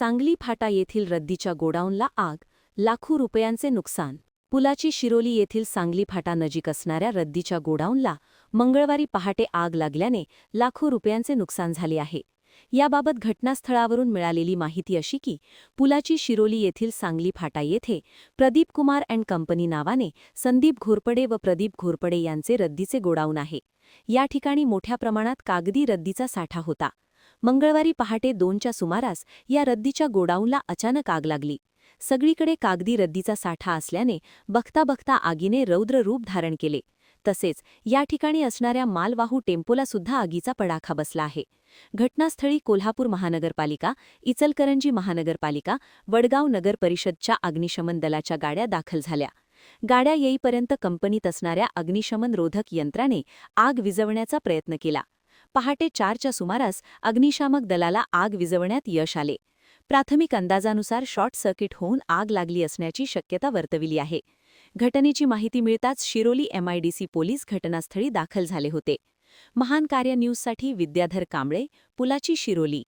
सांगली फाटा येथील रद्दीच्या गोडाऊनला आग, लाखो रुपयांचे नुकसान. पुलाची शिरोली येथील सांगली फाटा नजीक असणाऱ्या रद्दीच्या गोडाऊनला मंगळवारी पहाटे आग लागल्याने लाखो रुपयांचे नुकसान झाले आहे. याबाबत घटनास्थळावरून मिळालेली माहिती अशी की पुलाची शिरोली येथील सांगली फाटा येथे प्रदीप कुमार अँड कंपनी नावाने संदीप घोरपडे व प्रदीप घोरपडे यांचे रद्दीचे गोडाऊन आहे. या ठिकाणी मोठ्या प्रमाणात कागदी रद्दीचा साठा होता. मंगळवारी पहाटे 2च्या सुमारास या रद्दीच्या गोडाऊनला अचानक आग लागली. सगळीकडे कागदी रद्दीचा साठा असल्याने बघता बघता आगीने रौद्र रूप धारण केले. तसेच या ठिकाणी असणाऱ्या मालवाहू टेम्पोला सुद्धा आगीचा पडाखा बसला आहे. घटनास्थळी कोल्हापूर महानगरपालिका, इचलकरंजी महानगरपालिका, वडगाव नगर परिषदच्या अग्निशमन दलाच्या गाड्या दाखल झाल्या. गाड्या येईपर्यंत कंपनीत असणाऱ्या अग्निशमन रोधक यंत्राने आग विझवण्याचा प्रयत्न केला. पहाटे 4च्या सुमारास अग्निशामक दलाला आग विझवण्यात यश आले. प्राथमिक अंदाजानुसार शॉर्ट सर्किट होऊन आग लागली असण्याची शक्यता वर्तविली आहे. घटनेची माहिती मिळताच शिरोली MIDC पोलीस घटनास्थळी दाखल झाले होते. महान कार्य न्यूजसाठी विद्याधर कांबळे, पुलाची शिरोली.